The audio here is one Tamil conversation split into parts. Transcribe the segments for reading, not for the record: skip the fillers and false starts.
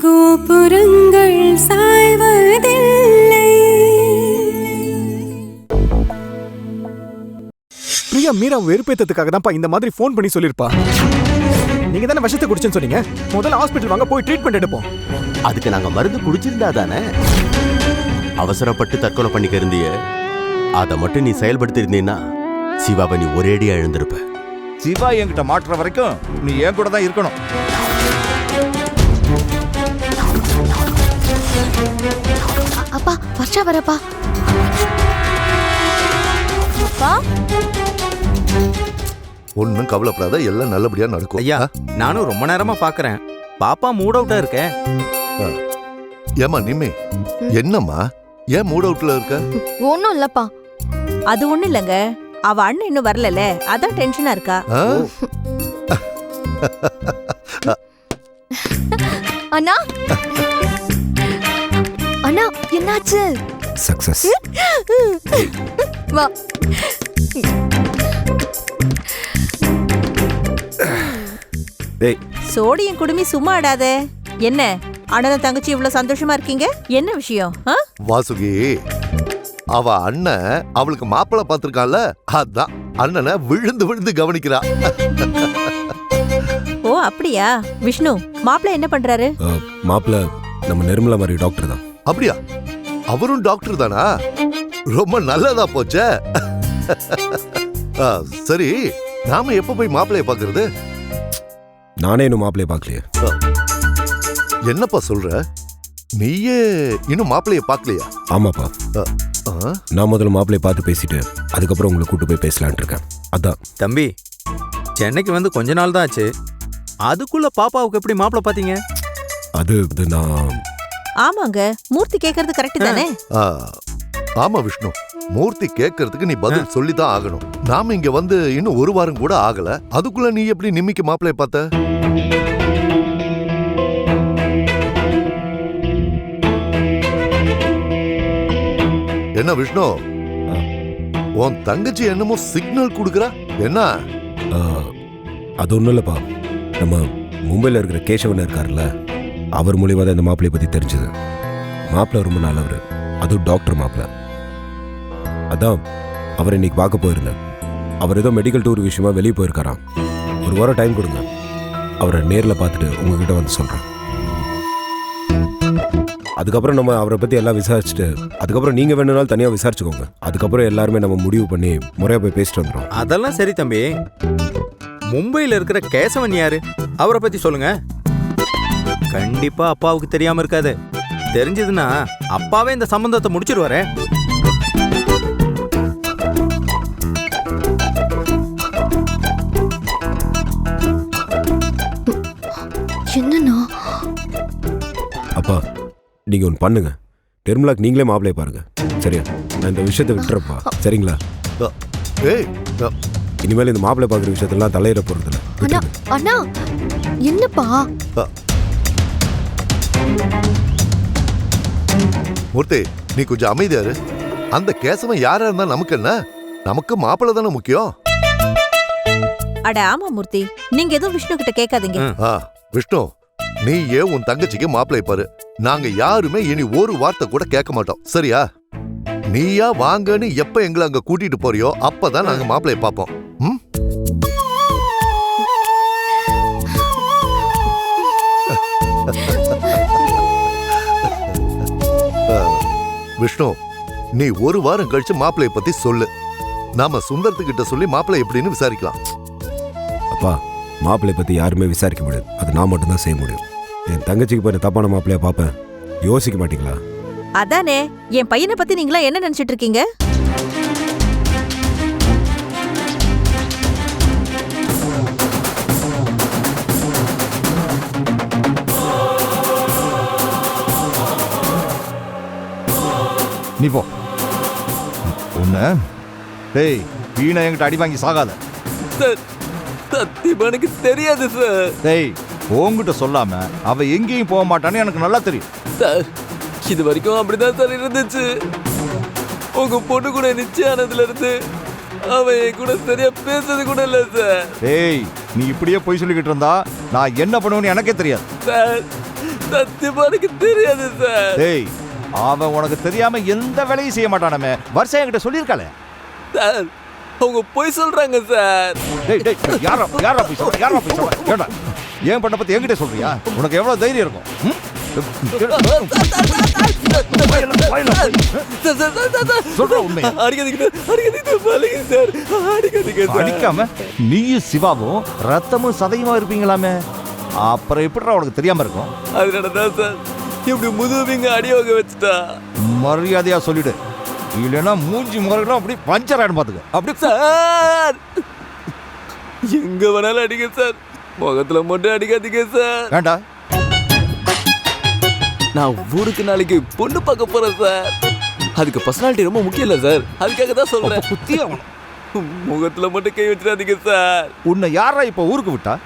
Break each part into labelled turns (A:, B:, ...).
A: கோபுரங்கள் சாய்வதில்லை.
B: பிரியா மீரா வெறுப்பேத்ததுக்காக தான்ப்பா இந்த மாதிரி ஃபோன் பண்ணி சொல்லிருப்பா. நீங்க தானே விஷத்தை குடிச்சேன்னு சொன்னீங்க. முதல்ல ஹாஸ்பிட்டல் வாங்க, போய் ட்ரீட்மெண்ட் எடுப்போம்.
C: அதுக்கு நாங்க மருந்து குடிச்சிருந்தா தானே. அவசரப்பட்டு தற்கொலை பண்ணிக்க இருந்திய, அதை மட்டும் நீ செயல்படுத்தி இருந்தீன்னா சிவாவை நீ ஒரேடியா எழுந்திருப்ப.
D: சிவா என்கிட்ட மாட்டுற வரைக்கும் நீ என் கூட தான் இருக்கணும்.
E: அப்பா வர்ஷா வரப்பா. அப்பா
F: ஒன்னும் கவலைப்படாத, எல்லாம் நல்லபடியா நடக்கும்.
G: ஐயா, நானும் ரொம்ப நேரமா பாக்குறேன். பாப்பா மூட் அவுட்டா இருக்க.
F: ஏமா நிம்மி, என்னம்மா ஏன் மூட் அவுட்ல இருக்க?
E: ஒண்ணும் இல்லப்பா.
H: அது ஒண்ணு இல்லங்க, அவ அண்ணன் இன்னும் வரல, அதான் டென்ஷனா இருக்கா.
E: அண்ணா அண்ணா என்னாச்சு?
B: சக்சஸ்.
E: வா.
B: டேய்,
H: சோடியம் குடுமி சும்மா ஆடாத. என்ன அண்ணன் தங்கச்சி இவ்வளவு சந்தோஷமா இருக்கீங்க? என்ன விஷயம்?
F: வாசுகி, அவ அண்ணன் அவளுக்கு மாப்பிள்ளை பார்த்திருக்கான்ல, அதான் அண்ணனை விழுந்து விழுந்து கவனிக்கிறா.
H: ஓ அப்படியா? விஷ்ணு, மாப்பிள்ளை என்ன பண்றாரு?
B: மாப்பிள்ள நம்ம நிர்மலா மாதிரி டாக்டர் தான்.
F: அப்படியா? அவரும் டாக்டர் தானா? ரொம்ப நல்லதா போச்சே. சரி, நாம எப்ப போய் மாப்பிள்ளைய பாக்குறது?
B: நானே இன்னும் மாப்பிள்ளைய பார்க்கலையே.
F: என்னப்பா சொல்ற? நீயே இன்னும் மாப்பிள்ளைய பார்க்கலையா?
B: ஆமாப்பா, நான் முதல்ல மாப்பிள்ளைய பார்த்து பேசிட்டு அதுக்கப்புறம் உங்களை கூட்டு போய் பேசலான் இருக்கேன். அதான்.
G: தம்பி, சென்னைக்கு வந்து கொஞ்ச நாள் தான் ஆச்சு. அதுக்குள்ள பாப்பாவுக்கு எப்படி மாப்பிள்ளை பாத்தீங்க?
B: அது நான்.
H: ஆமாங்க, மூர்த்தி கேக்குறது கரெக்ட் தானே?
F: ஆமா விஷ்ணு, மூர்த்தி கேட்கறதுக்கு நீ பதில் சொல்லிதான் ஆகணும். நாம இங்க வந்து இன்னும் ஒரு வாரம் கூட ஆகல, அதுக்குள்ள நீ எப்படி நிம்மிக்கு மாப்பிள்ளைய பார்த்த? என்ன விஷ்ணு, உன் தங்கச்சி என்னமோ சிக்னல் கொடுக்கறா, என்ன?
B: அது ஒண்ணும் இல்லப்பா, நம்ம மும்பையில் இருக்கிற கேசவன் இருக்காருல்ல, அவர் மூலியமா தான் இந்த மாப்பிள்ளைய பத்தி தெரிஞ்சது. மாப்பிள்ளை ரொம்ப நல்லவர், அதுவும் டாக்டர் மாப்பிள்ளை. அதான் அவர் இன்னைக்கு பார்க்க போயிருந்தேன். அவர் ஏதோ மெடிக்கல் டூர் விஷயமா வெளியே போயிருக்காராம். ஒரு வாரம் டைம் கொடுங்க, அவரை நேரில் பார்த்துட்டு உங்ககிட்ட வந்து சொல்கிறேன். அதுக்கப்புறம் நம்ம அவரை பற்றி எல்லாம் விசாரிச்சுட்டு அதுக்கப்புறம் நீங்கள் வேணும்னாலும் தனியாக விசாரிச்சுக்கோங்க. அதுக்கப்புறம் எல்லாருமே நம்ம முடிவு பண்ணி முறையாக போய் பேசிட்டு வந்துடும்.
G: அதெல்லாம் சரி தம்பி. மும்பையில் இருக்கிற கேசவன் யாரு? அவரை பற்றி சொல்லுங்க. கண்டிப்பா அப்பாவுக்கு தெரியாம இருக்காது. தெரிஞ்சதுன்னா அப்பாவே இந்த சம்பந்தத்தை முடிச்சிருவாரே.
E: என்னன்னா?
B: அப்பா, நீங்க ஒன்று பண்ணுங்க, நிர்மலாக்கு நீங்களே மாப்பிள்ளைய பாருங்க, சரியா? நான் இந்த விஷயத்தை விட்டுறப்பா, சரிங்களா? இனிமேல் இந்த மாப்பிள்ளை பார்க்குற விஷயத்தெல்லாம் தலையிட போறதில்ல.
E: அண்ணா அண்ணா என்னப்பா?
F: மூர்த்தி, நீ கொஞ்சம் அமைதியாரு. அந்த கேசவன் யாரா இருந்தா நமக்கு என்ன? நமக்கு மாப்பிள்ளை தானே முக்கியம்.
H: அட ஆமா மூர்த்தி, நீங்க எதுவும் விஷ்ணு கிட்ட கேட்காதீங்க.
F: விஷ்ணு, நீ ஏன் உன் தங்கச்சிக்கு மாப்பிள்ளை பாரு. நாங்க யாருமே இனி ஒரு வார்த்தை கூட கேட்க மாட்டோம், சரியா? நீயா வாங்கன்னு எப்ப எங்களை அங்க கூட்டிட்டு போறியோ அப்பதான் நாங்க மாப்பிள்ளைய பார்ப்போம். விஷ்ணு, நீ ஒரு வாரம் கழிச்சு மாப்பிள்ளைய பத்தி சொல்லு. நாம சுந்தரத்துக்கிட்ட சொல்லி மாப்பிள்ளை எப்படின்னு விசாரிக்கலாம்.
B: அப்பா, மாப்பிள்ளை பற்றி யாருமே விசாரிக்க முடியாது, அது நான் மட்டும்தான் செய்ய முடியும். என் தங்கச்சிக்கு போய் தப்பான மாப்பிள்ளையா பார்ப்பேன், யோசிக்க மாட்டீங்களா?
H: அதானே, என் பையனை பத்தி நீங்களா என்ன நினைச்சிட்டு இருக்கீங்க?
D: நீ போ. உன்ன டேய், வீணா என்கிட்ட அடி வாங்கி சாகாத.
G: சத்தியமானுக்கு தெரியாது சார்.
D: டேய், உங்ககிட்ட சொல்லாம அவ எங்கேயும் போக மாட்டான்னு எனக்கு நல்லா தெரியும்
G: சார். இது வரைக்கும் அப்படிதான் சார் இருந்துச்சு. உங்க பொண்ணு கூட நிச்சயானதுல இருந்து அவன் என் கூட சரியா பேசுறது கூட இல்ல சார்.
D: டேய், நீ இப்படியே போய் சொல்லிக்கிட்டு இருந்தா நான் என்ன பண்ணுவேன்னு எனக்கே தெரியாது
G: சார்.
A: சத்தியமா எனக்கு தெரியாது சார்.
D: டேய் அவன் உனக்கு தெரியாம எந்த வேலையும் செய்ய மாட்டானமே. வருஷம் என்கிட்ட சொல்லியிருக்காளே.
A: சார் அவங்க போய் சொல்றாங்க சார்.
D: டேய் டேய் டேய், யாரா போய் சொல்ற? யாரா போய் சொல்ற? ஏண்டா ஏன் பண்ண பத்தி என்கிட்ட சொல்றியா? உனக்கு எவ்வளவு தைரியம் இருக்கும்? சொல்ற உண்மை. அடிக்காம நீயும் சிவாவும் ரத்தமும் சதையுமா இருப்பீங்களாமே. அப்புறம் எப்படிடா உனக்கு தெரியாம இருக்கும்?
A: அதனாலதான் சார் இப்படி முதுவிங்க அடி வாங்க வச்சுட்டா.
D: மரியாதையா சொல்லிடு, இல்லைன்னா மூஞ்சி முறைகளும் அப்படி பஞ்சர் ஆயிடும் பாத்துக்க. அப்படி
A: சார் எங்க வேணாலும் அடிக்க சார், முகத்துல மட்டும் அடிக்காதீங்க சார்.
D: வேண்டா,
A: நான் ஊருக்கு நாளைக்கு பொண்ணு பார்க்க போறேன் சார். அதுக்கு பர்சனாலிட்டி ரொம்ப முக்கியம் இல்ல சார், அதுக்காக தான் சொல்றேன்.
D: குத்தியா
A: முகத்துல மட்டும் கை வச்சிடாதீங்க சார்.
D: உன்னை யாரா இப்ப ஊருக்கு விட்டா?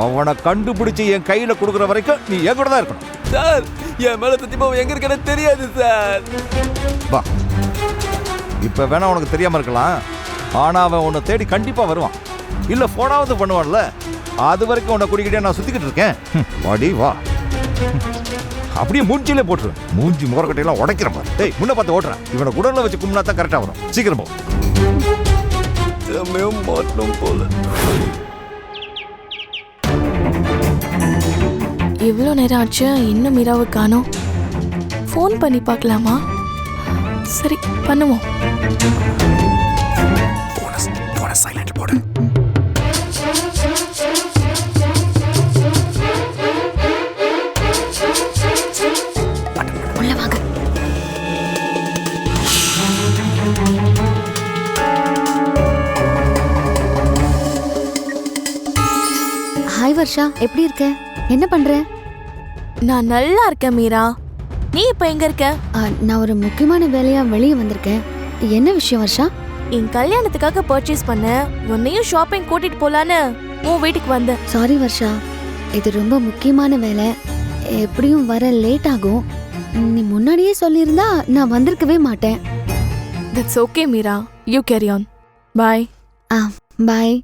D: அவனை கண்டுபிடிச்சு என் கையில கொடுக்குற வரைக்கும் நீ என் கூட தான் இருக்கணும்.
A: சார் என் மேல சத்தியமா எங்க இருக்கன்னு தெரியாது சார்.
D: வா, இப்ப வேணா உனக்கு தெரியாம இருக்கலாம், ஆனா அவன் உன்னை தேடி கண்டிப்பா வருவான். இல்ல போனாவது பண்ணுவான்ல, அது வரைக்கும் உன்னை குடிக்கிட்டே நான் சுத்திக்கிட்டு இருக்கேன். வாடி வா, அப்படியே மூஞ்சிலே போட்டுருவேன். மூஞ்சி முகரக்கட்டையெல்லாம் உடைக்கிற மாதிரி. டேய் முன்ன பார்த்து ஓட்டுறேன். இவனை குடல்ல வச்சு கும்பினா தான் கரெக்டா வரும். சீக்கிரம் போ.
A: மாட்டோம் போல.
I: இவ்வளோ நேரம் ஆச்சு, இன்னும் மீராவை காணோம். ஃபோன் பண்ணி பார்க்கலாமா? சரி பண்ணுவோம்.
B: சைலண்ட் போடு.
E: உள்ள வாங்க. ஹாய் வர்ஷா, எப்படி இருக்க? என்ன பண்ற?
I: நான் நல்லா இருக்கேன் மீரா. நீ இப்போ எங்க இருக்க?
E: நான் ஒரு முக்கியமான வேலையா வெளியே வந்திருக்கேன். என்ன விஷயம் வர்ஷா?
I: என் கல்யாணத்துக்காக பர்ச்சேஸ் பண்ண உன்னையும் ஷாப்பிங் கூட்டிட்டு போலான்னு உன் வீட்டுக்கு வந்தேன்.
E: சாரி வர்ஷா, இது ரொம்ப முக்கியமான வேலை. எப்படியும் வர லேட் ஆகும். நீ முன்னாடியே சொல்லியிருந்தா நான் வந்திருக்கவே மாட்டேன்.
I: That's okay Meera, you carry on. Bye.
E: Bye.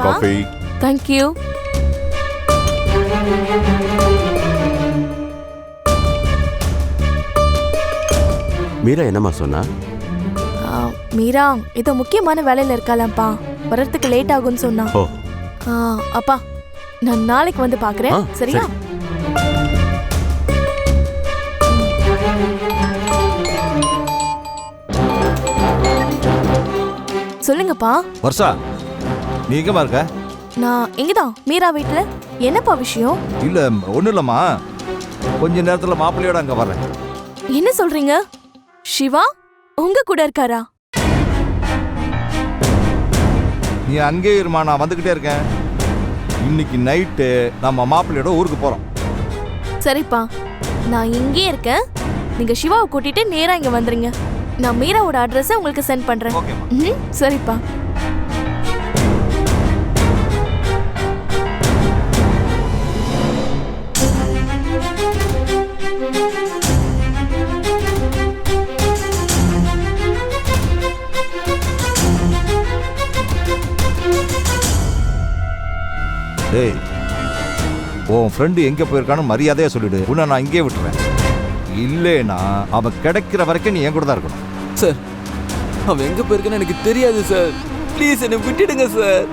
C: Coffee.
I: Thank you.
C: Meera என்னம்மா சொன்னா?
I: மீரா ஏதோ முக்கியமான வேலையில இருக்காளாம்ப்பா, வர்றதுக்கு லேட் ஆகும்னு சொன்னா.
C: ஓ.
I: அப்பா நான் நாளைக்கு வந்து பாக்குறேன், சரியா? சொல்லுங்கப்பா.
D: வர்ஷா, நீ எங்கம்மா இருக்க?
I: நான் இங்கதான் மீரா வீட்டுல. என்னப்பா விஷயம்?
D: இல்ல ஒண்ணும் இல்லம்மா, கொஞ்ச நேரத்துல மாப்பிள்ளையோட அங்க வர்றேன்.
I: என்ன சொல்றீங்க? சிவா உங்க கூட இருக்காரா?
D: நீ அங்கே இருமா, நான் வந்துகிட்டே இருக்கேன். இன்னைக்கு நைட்டு நம்ம மாப்பிள்ளையோட ஊருக்கு போறோம்.
I: சரிப்பா, நான் இங்கே இருக்கேன். நீங்க சிவாவை கூட்டிட்டு நேரா இங்க வந்துருங்க. நான் மீராவோட அட்ரஸை உங்களுக்கு சென்ட் பண்றேன்.
D: ஓகேம்மா.
I: சரிப்பா.
D: டேய், உன் ஃப்ரெண்டு எங்க போயிருக்கான்னு மரியாதையா சொல்லிடு. உன்னை நான் இங்கே விட்டுறேன். இல்லைனா அவன் கிடைக்கிற வரைக்கும் நீ என் கூட தான் இருக்கணும்.
A: சார் அவன் எங்க போயிருக்கான்னு எனக்கு தெரியாது சார். ப்ளீஸ் என்னை விட்டுடுங்க சார்.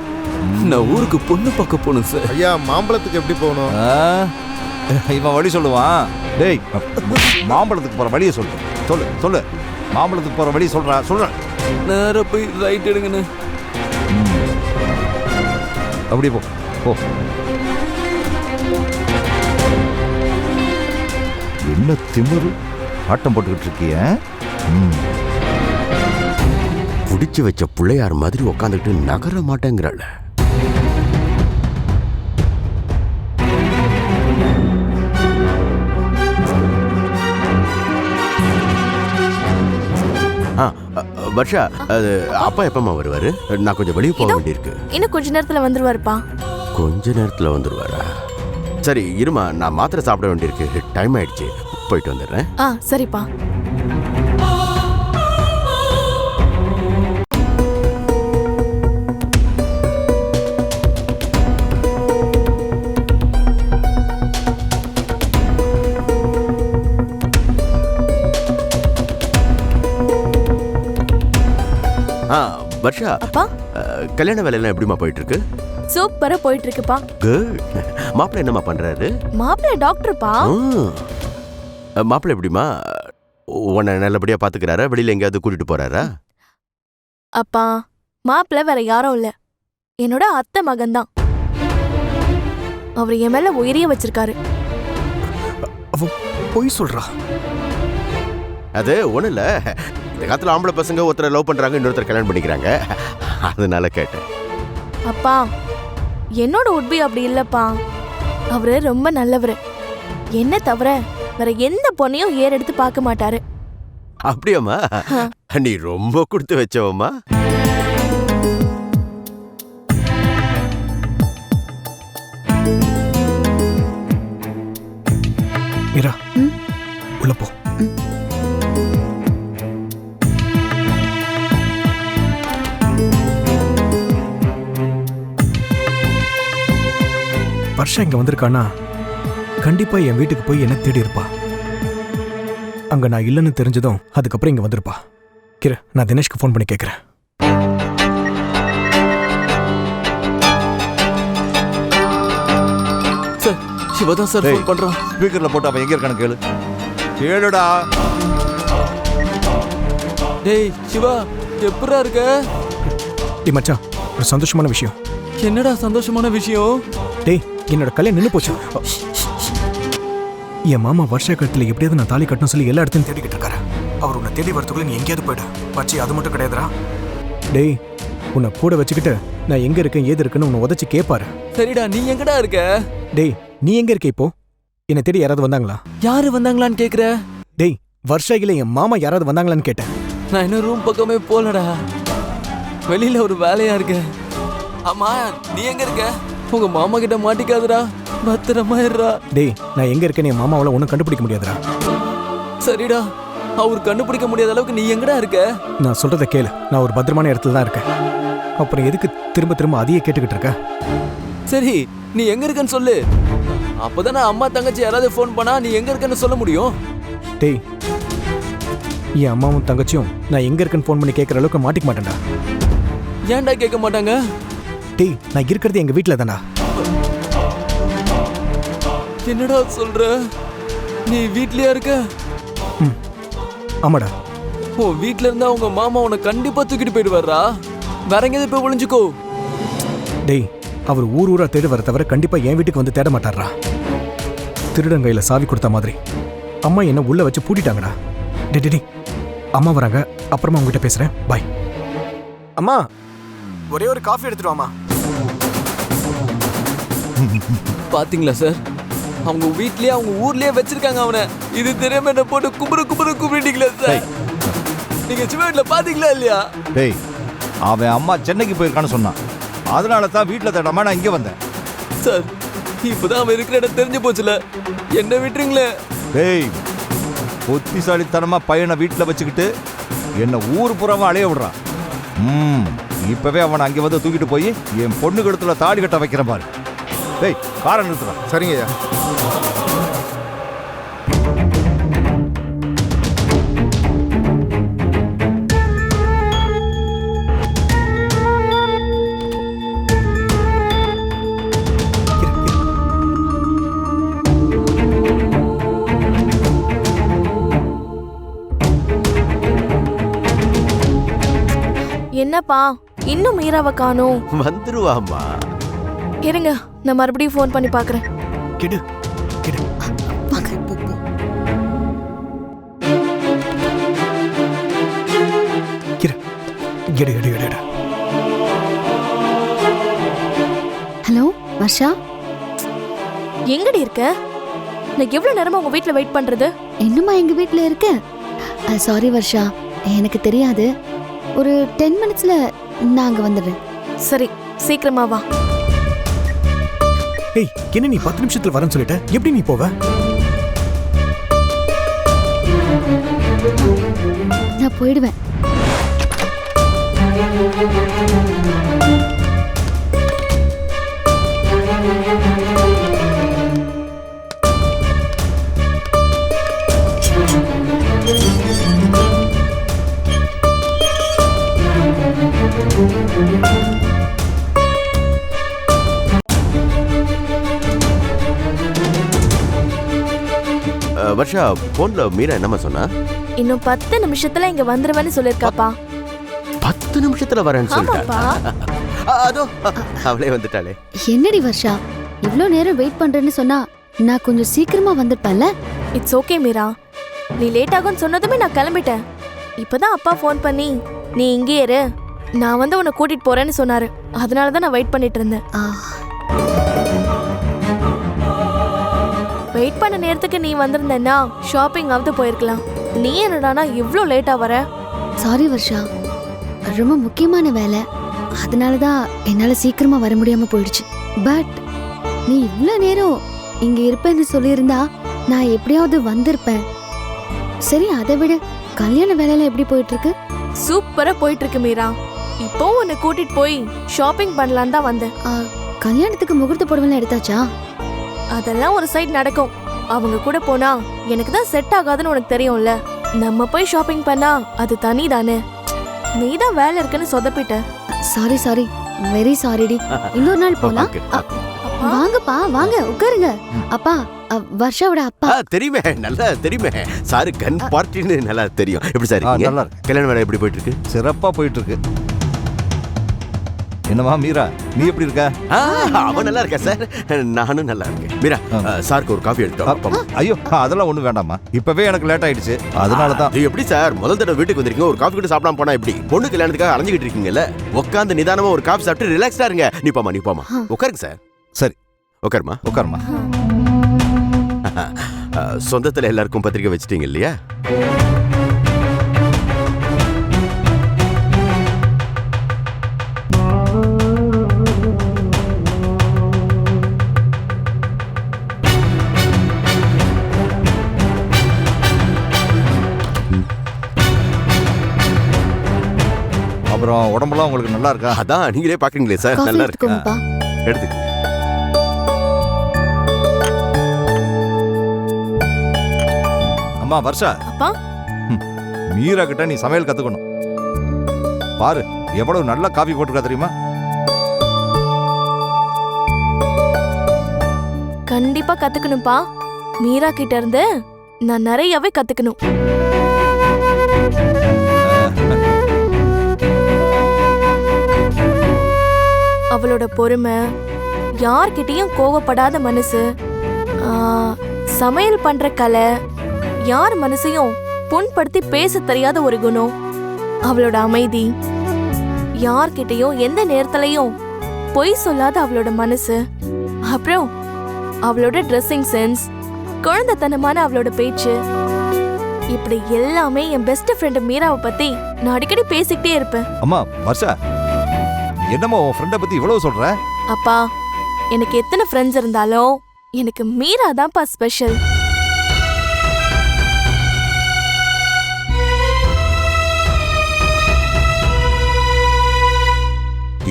A: நான் ஊருக்கு பொண்ணு பார்க்க போகணும் சார்.
J: ஐயா, மாம்பழத்துக்கு எப்படி போகணும்?
D: இவன் வழி சொல்லுவான். டேய், மாம்பழத்துக்கு போற வழியை சொல்லு. சொல்லு சொல்லு, மாம்பழத்துக்கு போற வழி சொல்றேன்.
A: நேரா போய் ரைட் எடுங்கண்ணே.
D: அப்படியே போ போ. என்ன திமிரு ஆட்டம் போட்டுக்கிட்டு இருக்கிய?
C: புடிச்சு வச்ச பிள்ளையார் மாதிரி உக்காந்துக்கிட்டு நகர மாட்டேங்கிறாள். வர்ஷா, அது அப்பா எப்பமா வருவாரு? நான் கொஞ்சம் வெளியே போக வேண்டியிருக்கு.
I: இன்னும் கொஞ்ச நேரத்துல வந்துருவாருப்பா.
C: கொஞ்ச நேரத்துல வந்துருவாரா? சரி இருமா, நான் மாத்திரை சாப்பிட வேண்டியிருக்கு. டைம் ஆயிடுச்சு, போயிட்டு வந்துடுறேன்.
I: சரிப்பா.
C: வர்ஷா,
I: அப்பா
C: கல்யாண வேலையெல்லாம் எப்படிமா போயிட்டு இருக்கு?
I: சூப்பரா போயிட்டு இருக்குப்பா.
C: குட். மாப்பிள்ளை என்னம்மா பண்றாரு?
I: மாப்பிள்ளை டாக்டர்ப்பா.
C: மாப்பிள்ளை எப்படிமா உன்னை நல்லபடியா பாத்துக்கிறாரா? வெளியில எங்கேயாவது கூட்டிட்டு போறாரா?
I: அப்பா மாப்பிள்ளை வேற யாரும் இல்ல, என்னோட அத்தை மகன்தான். அவர் என் மேல உயிரிய வச்சிருக்காரு.
B: அவ பொய் சொல்றா.
C: அது ஒண்ணு இல்ல, இந்த காலத்துல ஆம்பளை பசங்க ஒருத்தரை லவ் பண்றாங்க, இன்னொருத்தர் கல்யாணம் பண்ணிக்கிறாங்க, அதனால கேட்டேன்.
I: அப்பா என்னோட உட்பி அப்படி இல்லப்பா. அவரு ரொம்ப நல்லவரு. என்ன தவிர வேற எந்த பொண்ணையும் ஏறெடுத்து பார்க்க மாட்டாரு.
C: அப்படியாம்மா? நீ ரொம்ப கொடுத்து வச்சவம்மா.
B: மீரா, உள்ள போ. வர்ஷா இங்க வந்திருக்கானா கண்டிப்பா என் வீட்டுக்கு போய் என்ன தேடி இருப்பா. அங்க நான் இல்லைன்னு தெரிஞ்சதும் அதுக்கப்புறம் இங்க வந்திருப்பா. கிர, நான் தினேஷ்க்கு ஃபோன் பண்ணி கேட்கிறேன்.
A: சார் சிவதான் சார் ஃபோன் பண்றான்.
D: ஸ்பீக்கர்ல போட்டு அவன் எங்க இருக்கான்னு கேளு. கேளுடா.
A: டேய் சிவா, எப்படா இருக்க?
B: டேய் மச்சான், ஒரு சந்தோஷமான விஷயம்.
A: என்னடா சந்தோஷமான விஷயம்?
B: டேய், என்னோட கல்யாணம் நின்னு போச்சு. என் மாமா வருஷ கழுத்துல எப்படியாவது நான் தாலி கட்டணும் சொல்லி எல்லா இடத்தையும் தேடிக்கிட்டு இருக்காரு. அவர் உன்னை தேடி வரதுக்குள்ள நீ எங்கேயாவது போயிடு. பச்சி அது மட்டும் கிடையாதுரா. டேய், உன்னை கூட வச்சுக்கிட்டு நான் எங்க இருக்கேன் ஏது இருக்குன்னு உன்னை உதச்சி கேட்பாரு.
A: சரிடா, நீ எங்கடா இருக்க?
B: டேய், நீ எங்க இருக்க இப்போ? என்னை தேடி யாராவது வந்தாங்களா?
A: யாரு வந்தாங்களான்னு கேக்குற?
B: டேய், வருஷையில என் மாமா யாராவது வந்தாங்களான்னு கேட்டேன்.
A: நான் இன்னும் ரூம் பக்கமே போலடா, வெளியில ஒரு வேலையா இருக்க. ஆமா, நீ எங்க இருக்க? உங்க மாமா கிட்ட மாட்டிக்காதடா, பத்திரமா இருடா.
B: டேய், நான் எங்க இருக்கேன்னு என் மாமாவால ஒன்றும் கண்டுபிடிக்க முடியாதுடா.
A: சரிடா, அவர் கண்டுபிடிக்க முடியாத அளவுக்கு நீ எங்கடா இருக்க?
B: நான் சொல்றத கேளு, நான் ஒரு பத்திரமான இடத்துல தான் இருக்கேன். அப்புறம் எதுக்கு திரும்ப திரும்ப அதையே கேட்டுக்கிட்டு இருக்க?
A: சரி, நீ எங்க இருக்கன்னு சொல்லு. அப்பதானே அம்மா தங்கச்சி யாராவது ஃபோன் பண்ணா நீ எங்க இருக்கன்னு சொல்ல முடியும்.
B: டேய், என் அம்மாவும் தங்கச்சியும் நான் எங்க இருக்கேன்னு ஃபோன் பண்ணி கேட்கற அளவுக்கு மாட்டிக்க மாட்டேன்டா.
A: ஏன்டா கேட்க மாட்டாங்க?
B: டேய், நான் இருக்கிறது எங்க வீட்டுல தான்டா.
A: என்னடா சொல்ற? நீ வீட்லயா இருக்க?
B: ஆமாடா.
A: உன் வீட்ல இருந்தா உங்க மாமா உன்னை கண்டிப்பா தூக்கிட்டு போயிடுவாரா? வேற எங்கேயாவது போய் ஒளிஞ்சுக்கோ.
B: டேய், அவர் ஊர் ஊரா தேடி வர தவிர கண்டிப்பா என் வீட்டுக்கு வந்து தேட மாட்டாரா. திருடன் கையில சாவி கொடுத்த மாதிரி அம்மா என்ன உள்ள வச்சு பூட்டிட்டாங்கடா. டே, அம்மா வராங்க, அப்புறமா உங்ககிட்ட பேசுறேன். பாய். அம்மா, ஒரே ஒரு காஃபி எடுத்துட்டு வாமா.
A: பாத்தீங்களா சார், அவங்க வீட்லயே அவங்க ஊர்லயே வச்சிருக்காங்க அவனை. இது தெரியாம என்ன போட்டு கும்பிட்டீங்களா சார்? நீங்க சின்ன வீட்டுல பாத்தீங்களா இல்லையா?
D: டேய், அவன் அம்மா சென்னைக்கு போயிருக்கான்னு சொன்னான். அதனால தான் வீட்டுல தேடாம நான் இங்க வந்தேன்.
A: சார், இப்பதான் அவன் இருக்கிற இடம் தெரிஞ்சு போச்சுல, என்ன விட்டுருங்களே.
D: டேய், புத்திசாலித்தனமா பையனை வீட்டுல வச்சுக்கிட்டு என்ன ஊர் புறமா அலைய விடுறான். இப்பவே அவனை அங்கே வந்து தூக்கிட்டு போய் என் பொண்ணு கழுத்துல தாடி கட்ட வைக்கிறேன் பாரு. டேய், காரை நிறுத்துறான்.
B: சரிங்கய்யா.
I: என்னப்பா இன்னும் மீராவை காணோம்?
C: வந்துருவாமா.
I: இருங்க, நான் மறுபடியும் ஃபோன் பண்ணி பார்க்கறேன்.
B: கிடு கிடு.
E: ஹலோ வர்ஷா,
I: எங்கடி இருக்க? நான் எவ்வளவு நேரமா உங்க வீட்ல வெயிட் பண்றது?
E: இன்னுமா எங்க வீட்ல இருக்க? சாரி வர்ஷா, எனக்கு தெரியாது. ஒரு 10 மினிட்ஸ்ல நான் அங்க வந்துடுறேன்.
I: சரி, சீக்கிரமா வா.
B: ஏய், என்ன நீ 10 நிமிஷத்துல வரேன்னு சொல்லிட்ட? எப்படி நீ போவ?
E: நான் போயிடுவேன்.
C: வர்ஷா போன்ல மீரா என்னம்மா சொன்னா?
I: இன்னும் 10 நிமிஷத்துல இங்க வந்துருவேன்னு சொல்லிருக்காப்பா.
C: 10 நிமிஷத்துல வரேன்னு
I: ஆமாப்பா.
C: சொல்லிட்டா. அதோ அவளே வந்துட்டாளே.
E: என்னடி வர்ஷா இவ்ளோ நேரம் வெயிட் பண்றேன்னு சொன்னா நான் கொஞ்சம் சீக்கிரமா வந்திருப்பேன்ல.
I: இட்ஸ் ஓகே மீரா, நீ லேட் ஆகும்னு சொன்னதுமே நான் கிளம்பிட்டேன். இப்பதான் அப்பா ஃபோன் பண்ணி நீ இங்கே இரு, நான் வந்து உன்னை கூட்டிட்டு போறேன்னு சொன்னாரு. அதனால தான் நான் வெயிட் பண்ணிட்டு இருந்தேன்.
E: ஆ,
I: வெயிட் பண்ண நேரத்துக்கு நீ வந்திருந்தேன்னா ஷாப்பிங் ஆவது போயிருக்கலாம். நீ என்னடானா இவ்ளோ லேட்டா வர?
E: சாரி வர்ஷா, ரொம்ப முக்கியமான வேலை, அதனால தான் என்னால சீக்கிரமா வர முடியாம போயிடுச்சு. பட் நீ இவ்ளோ நேரம் இங்க இருப்பேன்னு சொல்லியிருந்தா நான் எப்படியாவது வந்திருப்பேன். சரி, அதை விட கல்யாண வேலையெல்லாம் எப்படி போயிட்டு இருக்கு?
I: சூப்பரா போயிட்டு இருக்கு மீரா. இப்போ உன்னை கூட்டிட்டு போய் ஷாப்பிங் பண்ணலான்னு தான் வந்தேன்.
E: கல்யாணத்துக்கு முகூர்த்த புடவைலாம் எடுத்தாச்சா?
I: அதெல்லாம் ஒரு சைடு நடக்கும். அவங்க கூட போனா எனக்கு தான் செட் ஆகாதுன்னு உனக்கு தெரியும்ல. நம்ம போய் ஷாப்பிங் பண்ணா அது தனி தானே. நீ தான் வேலை இருக்குன்னு சொதப்பிட்ட.
E: Sorry very சாரிடி. இன்னொரு நாள் போலாம். வாங்கப்பா, வாங்க உட்காருங்க. அப்பா, வர்ஷாவோட அப்பா.
C: தெரியுமே, நல்லா தெரியுமே. சாரு கன் பார்ட்டின்னு நல்லா தெரியும். எப்படி சார்
D: நல்லா இருக்கு.
C: கல்யாண வேலை எப்படி போயிட்டு இருக்கு?
D: சிறப்பா போயிட்டு இருக்கு. என்னமா மீரா, நீ எப்படி இருக்க?
C: அவன் நல்லா இருக்கா சார், நானும் நல்லா இருக்கேன். மீரா, சாருக்கு ஒரு காஃபி எடுத்துட்டோம்.
D: ஐயோ, அதெல்லாம் ஒண்ணும் வேண்டாமா, இப்பவே எனக்கு லேட் ஆயிடுச்சு, அதனாலதான்.
C: இது எப்படி சார் முதல் தடவை வீட்டுக்கு வந்திருக்கீங்க, ஒரு காஃபி கூட சாப்பிடாம போனா எப்படி? பொண்ணு கல்யாணத்துக்காக அலைஞ்சிக்கிட்டு இருக்கீங்கல்ல, உட்காந்து நிதானமா ஒரு காஃபி சாப்பிட்டு ரிலாக்ஸ்டா இருங்க. நீ போமா உட்காருங்க சார்.
D: சரி,
C: உட்காருமா. சொந்தத்துல எல்லாருக்கும் பத்திரிக்கை வச்சிட்டீங்க இல்லையா?
D: அப்புறம் உடம்பெல்லாம் உங்களுக்கு நல்லா இருக்கா?
C: அதான் நீங்களே பாக்குறீங்களே சார்,
E: காஃபி
C: நல்லா இருக்கு.
E: எடுத்துக்கோங்கப்பா.
C: எடுத்து
D: அம்மா வர்ஷா,
I: அப்பா,
D: மீரா கிட்ட நீ சமையல் கத்துக்கணும். பாரு எவ்வளவு நல்ல காஃபி போட்டுருக்கா தெரியுமா?
I: கண்டிப்பா கத்துக்கணும்ப்பா. மீரா கிட்ட இருந்து நான் நிறையவே கத்துக்கணும். அவளோட பொறுமை, யார்கிட்டயும் கோவப்படாத மனசு, சமையல் பண்ற கலை, யார் மனசையும் புண்படுத்தி பேச தெரியாத ஒரு குணம், அவளோட அமைதி, யார்கிட்டயும் எந்த நேரத்திலையும் பொய் சொல்லாத அவளோட மனசு, அப்புறம் அவளோட ட்ரெஸ்ஸிங் சென்ஸ், குழந்தைத்தனமான அவளோட பேச்சு, இப்படி எல்லாமே என் பெஸ்ட் ஃப்ரெண்ட் மீராவை பத்தி நான் அடிக்கடி பேசிக்கிட்டே இருப்பேன்.
D: அம்மா வர்ஷா, என்னம்மா உன் ஃப்ரெண்டை பத்தி இவ்வளவு சொல்ற?
I: அப்பா, எனக்கு எத்தனை ஃப்ரெண்ட்ஸ் இருந்தாலும் எனக்கு மீரா தான்ப்பா ஸ்பெஷல்.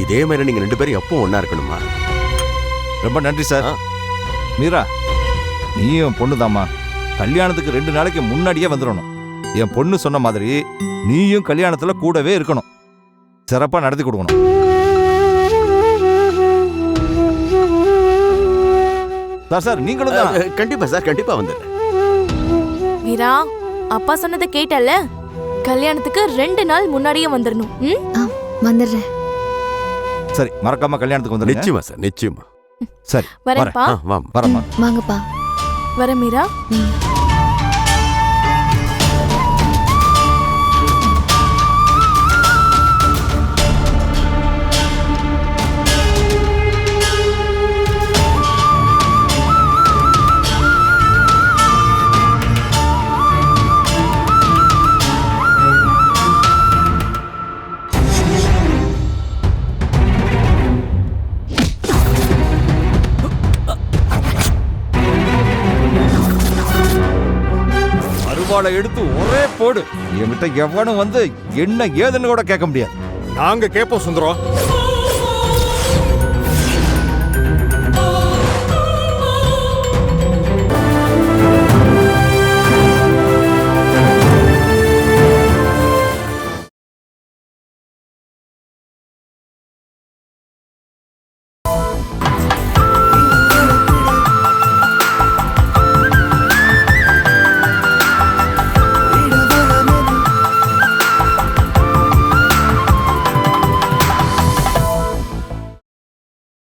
C: இதே மாதிரி நீங்க 2 பேரும் எப்பவும் ஒண்ணா இருக்கணுமா?
D: ரொம்ப நன்றி சார். மீரா, நீயும் பொண்ணுதாம்மா, கல்யாணத்துக்கு 2 நாளைக்கு முன்னாடியே வந்துடணும். என் பொண்ணு சொன்ன மாதிரி நீயும் கல்யாணத்துல கூடவே இருக்கணும், சிறப்பா நடத்தி கொடுக்கணும். சார் நீங்களும் தான்.
C: கண்டிப்பா சார், கண்டிப்பா வந்துடுறேன்.
I: மீரா, அப்பா சொன்னதை கேட்டல்ல, கல்யாணத்துக்கு 2 நாள் முன்னாடியே வந்துடணும்.
E: வந்துடுறேன்.
D: சரி, மறக்காம கல்யாணத்துக்கு வந்துடுங்க.
C: நிச்சயமா சார், நிச்சயமா.
D: சரி,
I: வரேன்ப்பா.
D: வரமா.
E: வாங்கப்பா.
I: வர மீரா.
D: அருவாளை எடுத்து ஒரே போடு. என்கிட்ட எவனும் வந்து என்ன ஏதுன்னு கூட கேட்க முடியாது.
J: நாங்க கேப்போம் சுந்தரம்.